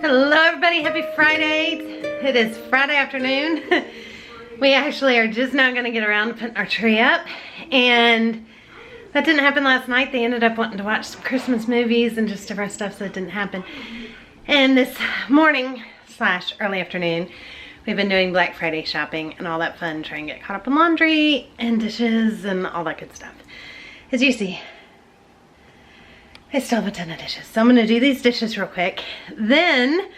Hello everybody, happy Friday. It is Friday afternoon. We actually are just now gonna get around to putting our tree up, and that didn't happen last night. They ended up wanting to watch some Christmas movies and just different stuff, so it didn't happen. And this morning / early afternoon, we've been doing Black Friday shopping and all that fun, trying to get caught up in laundry and dishes and all that good stuff. As you see, I still have a ton of dishes, so I'm gonna do these dishes real quick. Then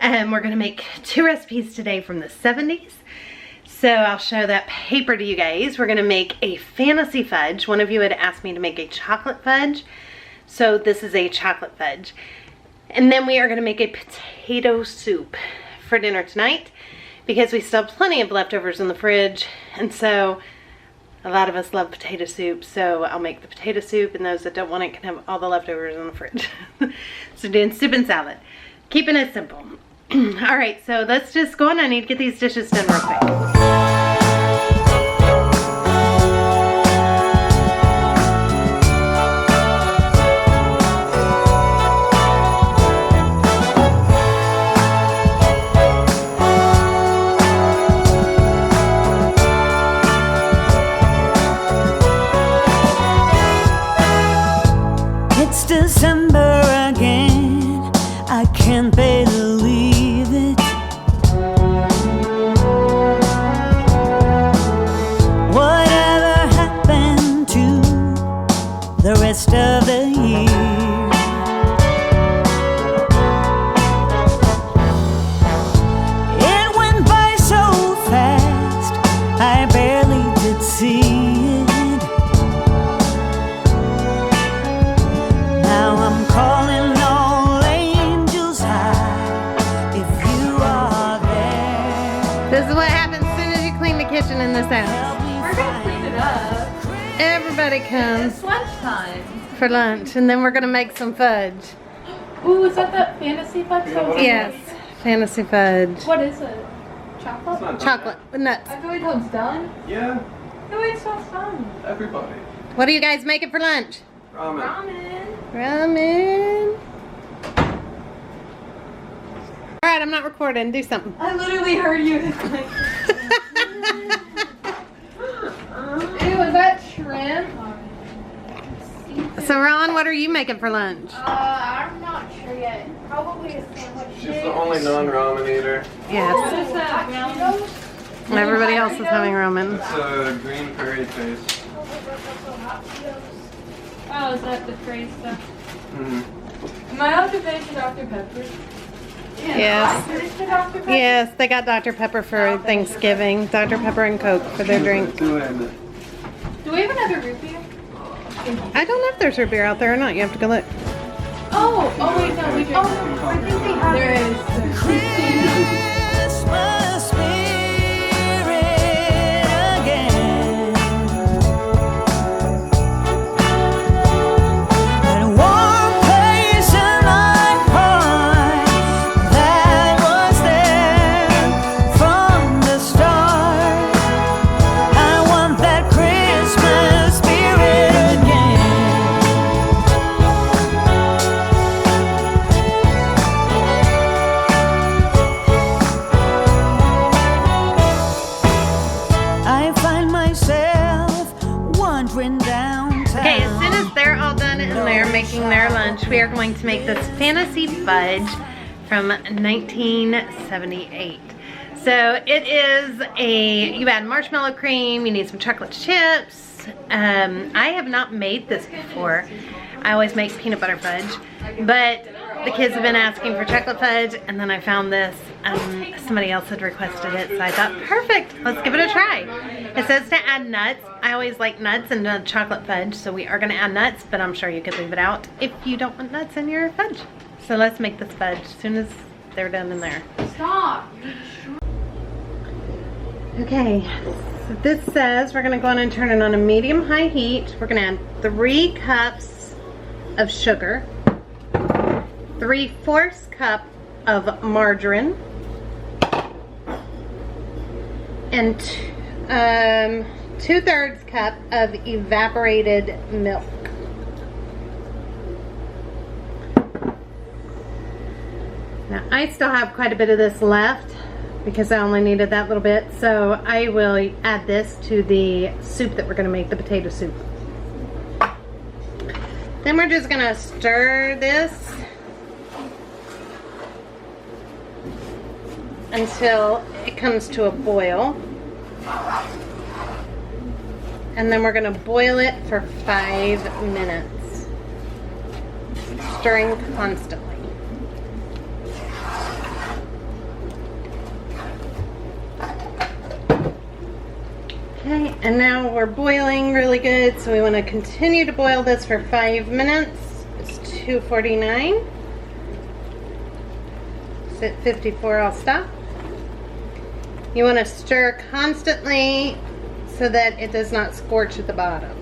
we're gonna make 2 recipes today from the 70s. So I'll show that paper to you guys. We're gonna make a fantasy fudge. One of you had asked me to make a chocolate fudge, so this is a chocolate fudge. And then we are gonna make a potato soup for dinner tonight because we still have plenty of leftovers in the fridge, and so a lot of us love potato soup, so I'll make the potato soup, and those that don't want it can have all the leftovers in the fridge. So doing soup and salad. Keeping it simple. All right, so let's just go on. I need to get these dishes done real quick. December again, I can't believe it. Whatever happened to the rest of the year? It went by so fast, I barely did see it. Calling all angels high, if you are there. This is what happens as soon as you clean the kitchen in this house. We're gonna clean it up. Everybody comes It's lunchtime. for lunch, and then we're gonna make some fudge. Ooh, is that the fantasy fudge? Yes, fantasy fudge. What is it? Chocolate? Chocolate with nuts. I feel like it's done. Yeah, No, it's so fun. everybody. What are you guys making for lunch? Ramen. Ramen. Ramen. All right, I'm not recording. Do something. I literally heard you. Ew, is that shrimp? So Ron, what are you making for lunch? I'm not sure yet. Probably a sandwich. She's the only non-ramen eater. Yes. What is that? Everybody else is having ramen. It's a green curry paste. Oh, is that the phrase stuff? Mm-hmm. Am I allowed to finish the Dr. Pepper? Yes. Finish the Dr. Pepper. Yes, they got Dr. Pepper for Thanksgiving. Dr. Pepper and Coke for their drink. Do we have another root beer? I don't know if there's root beer out there or not. You have to go look. Oh wait, no, we drink. Oh, I think they have. There is. Christmas spirit again. That warm place in my heart that was there from the start. I want that Christmas spirit again. I find myself wandering downtown. Okay, as soon as they're all done and they're making their lunch, we are going to make this fantasy fudge from 1978. So it is you add marshmallow cream, you need some chocolate chips. I have not made this before. I always make peanut butter fudge, but the kids have been asking for chocolate fudge, and then I found this. Somebody else had requested it, so I thought, perfect, let's give it a try. It says to add nuts. I always like nuts in the chocolate fudge, so we are gonna add nuts, but I'm sure you could leave it out if you don't want nuts in your fudge. So let's make this fudge as soon as they're done in there. Stop. Okay, so this says we're gonna go on and turn it on a medium-high heat. We're gonna add 3 cups of sugar, 3/4 cup of margarine, and 2/3 cup of evaporated milk. Now I still have quite a bit of this left because I only needed that little bit, so I will add this to the soup that we're gonna make, the potato soup. Then we're just gonna stir this until it comes to a boil. And then we're gonna boil it for 5 minutes, stirring constantly. Okay, and now we're boiling really good, so we want to continue to boil this for 5 minutes. It's 2:49. It's at 54, I'll stop. You want to stir constantly so that it does not scorch at the bottom.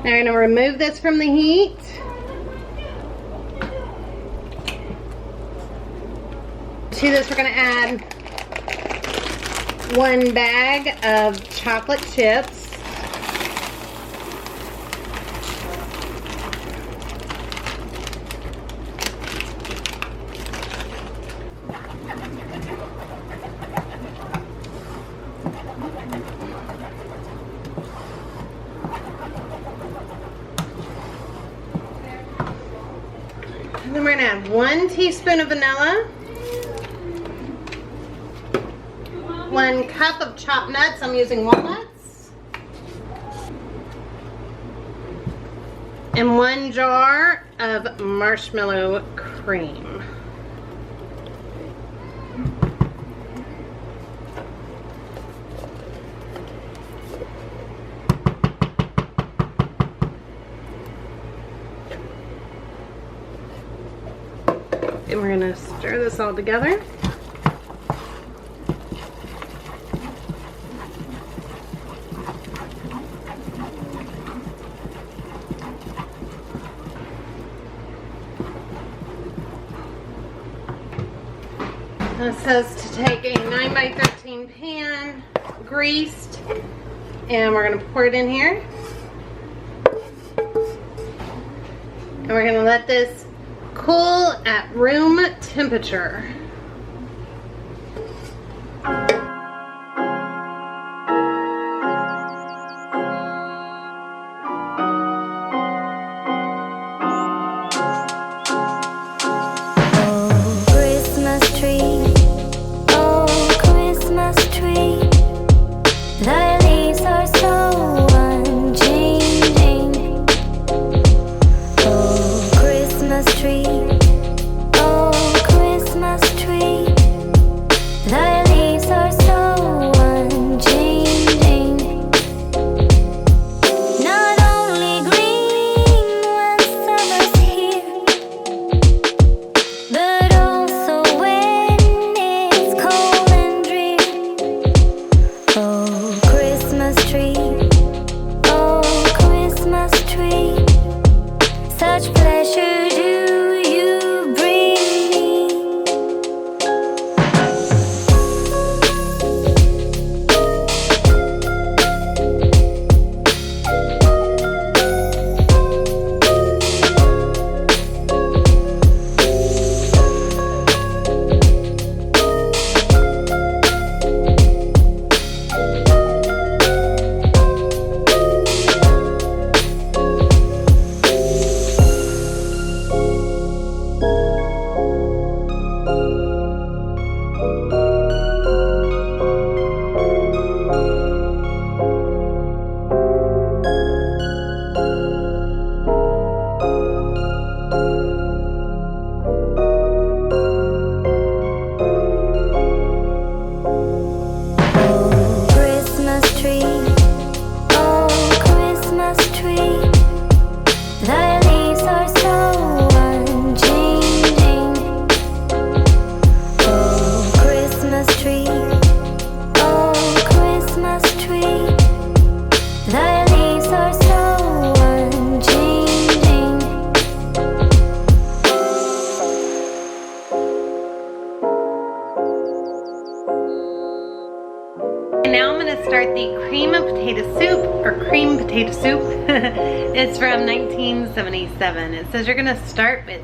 Now you're going to remove this from the heat. To this, we're going to add 1 bag of chocolate chips. And then we're going to add 1 teaspoon of vanilla. 1 cup of chopped nuts. I'm using walnuts. And 1 jar of marshmallow cream. And we're going to stir this all together. It says to take a 9x13 pan, greased, and we're going to pour it in here. And we're going to let this cool at room temperature. Tree, oh Christmas And now I'm gonna start the cream of potato soup, or cream potato soup. It's from 1977. It says you're gonna start with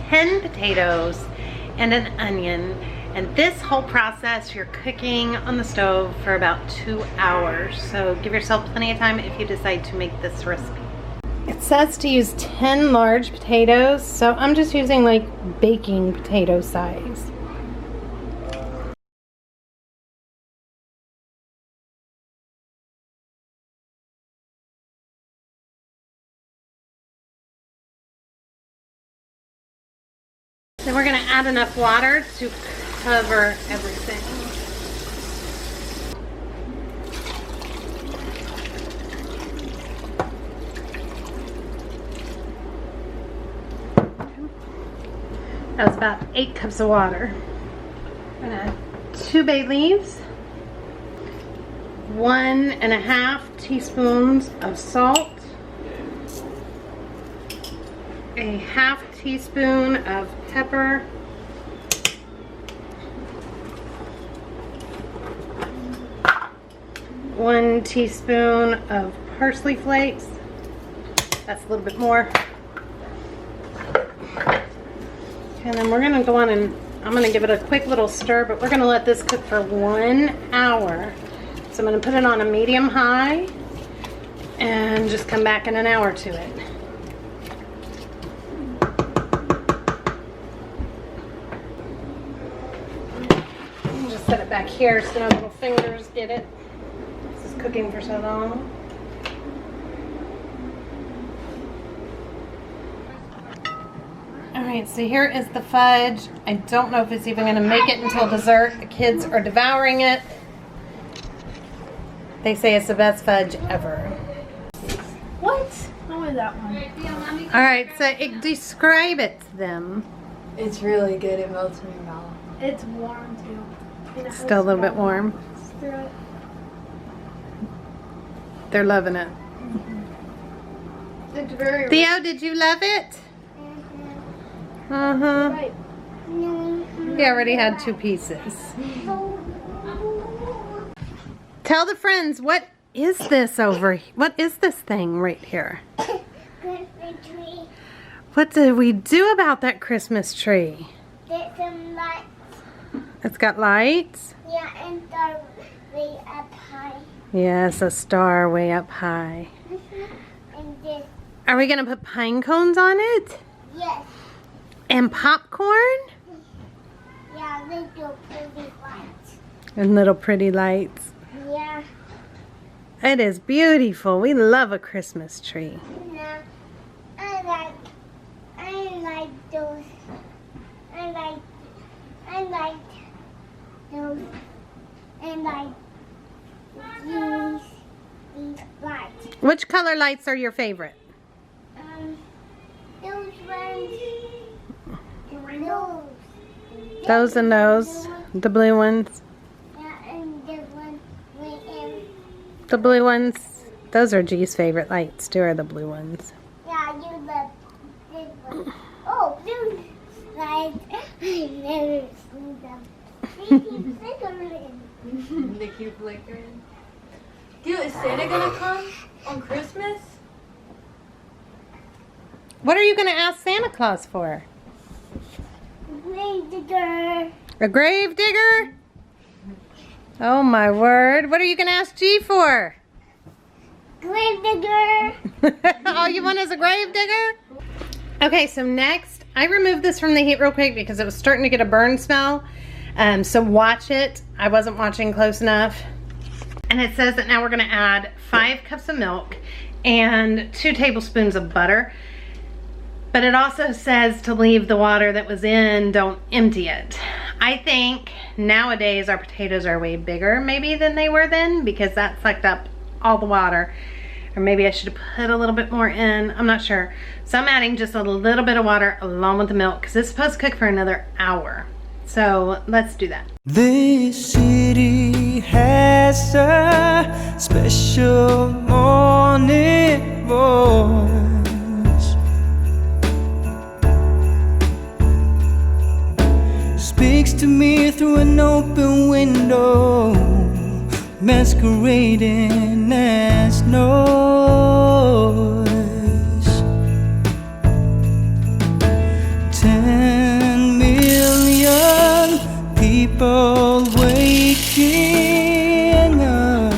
10 potatoes and an onion. And this whole process, you're cooking on the stove for about 2 hours. So give yourself plenty of time if you decide to make this recipe. It says to use 10 large potatoes, so I'm just using like baking potato size. Then we're gonna add enough water to cover everything. That was about 8 cups of water. I'm gonna add 2 bay leaves, 1.5 teaspoons of salt, a 1/2 teaspoon of pepper, 1 teaspoon of parsley flakes. That's a little bit more. And then we're gonna go on and I'm gonna give it a quick little stir, but we're gonna let this cook for 1 hour. So I'm gonna put it on a medium high and just come back in an hour to it. Just set it back here so no little fingers get it. This is cooking for so long. Alright, so here is the fudge. I don't know if it's even going to make it until dessert. The kids are devouring it. They say it's the best fudge ever. What? What was that one? Alright, so describe it to them. It's really good. It melts in your mouth. It's warm too. And it Still a little bit warm. Stir it. They're loving it. It's very Theo, did you love it? Uh-huh. right. He already had 2 pieces. Tell the friends, what is this what is this thing right here? What did we do about that Christmas tree? Get some lights. It's got lights? Yeah, and start way up high. Yes, a star way up high. And this. Are we gonna put pine cones on it? Yes. And popcorn? Yeah, little pretty lights. And little pretty lights. Yeah. It is beautiful. We love a Christmas tree. No, I like those. I like those. And like these lights. Which color lights are your favorite? Those ones. Those. Those and those. The blue ones. Yeah, and this one. The blue ones. Those are G's favorite lights too, are the blue ones. Yeah, you love this one. Oh, blue lights. I've never seen them. They keep flickering. They keep flickering. Dude, is Santa gonna come on Christmas? What are you going to ask Santa Claus for? Grave digger. A grave digger? Oh my word. What are you going to ask G for? Grave digger. All you want is a grave digger? Okay, so next, I removed this from the heat real quick because it was starting to get a burn smell. So watch it. I wasn't watching close enough. And it says that now we're going to add 5 cups of milk and 2 tablespoons of butter. But it also says to leave the water that was in, don't empty it. I think nowadays our potatoes are way bigger maybe than they were then because that sucked up all the water. Or maybe I should have put a little bit more in, I'm not sure. So I'm adding just a little bit of water along with the milk because it's supposed to cook for another hour. So let's do that. This city has a special morning voice. Speaks to me through an open window, masquerading as noise. 10 million people waking up.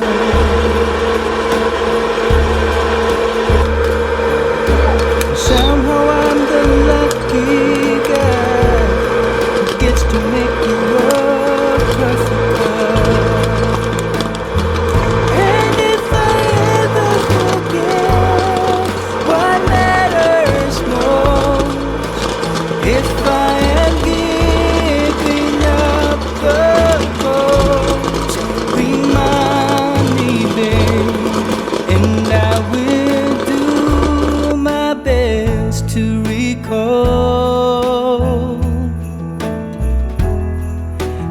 Somehow I'm the lucky guy who gets to make you a perfect love. And if I ever forget what matters most, if I am giving up the ghost, remind me, babe, and I will do my best to recall.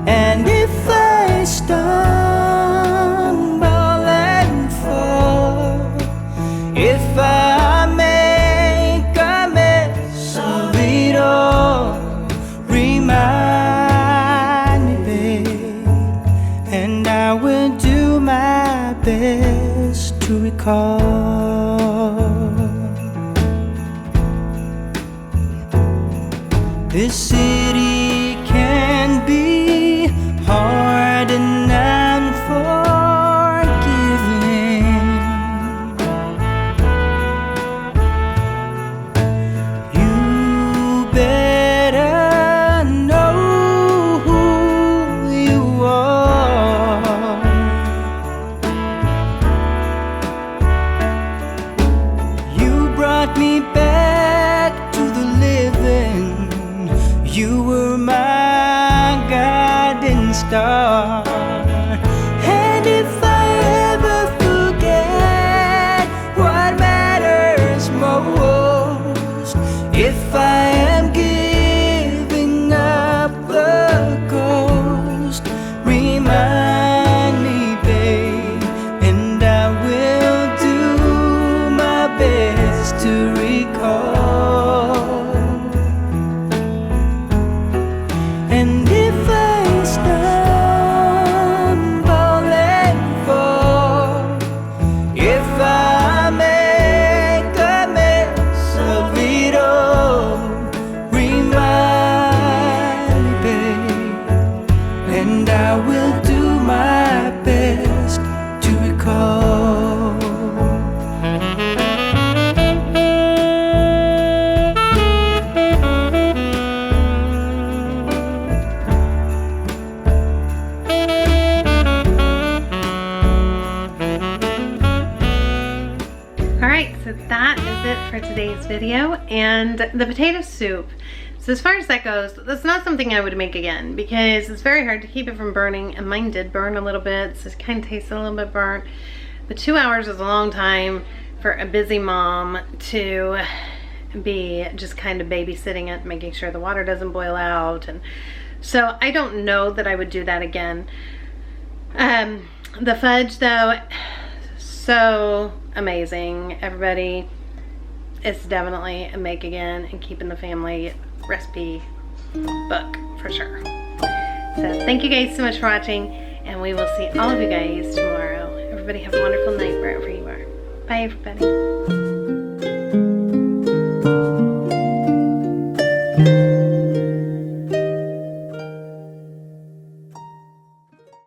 And if I stumble and fall, if I make a mess of it all, remind me, babe, and I will do my best to recall. This city can be hard and unforgiving. You better know who you are. You brought me back to the living. You were my guiding star. And if I ever forget what matters most, if I am giving up the ghost, remind me, babe, and I will do my best to recall. And if I stumble and fall, if I make a mess of it all, remind me, babe, and I will do my best to recall. Alright, so that is it for today's video and the potato soup. So as far as that goes, that's not something I would make again because it's very hard to keep it from burning, and mine did burn a little bit, so it kind of tasted a little bit burnt. But 2 hours is a long time for a busy mom to be just kind of babysitting it, making sure the water doesn't boil out. And so I don't know that I would do that again. The fudge though, so amazing. Everybody, it's definitely a make again and keeping the family recipe book for sure. So thank you guys so much for watching, and we will see all of you guys tomorrow. Everybody have a wonderful night wherever you are. Bye everybody.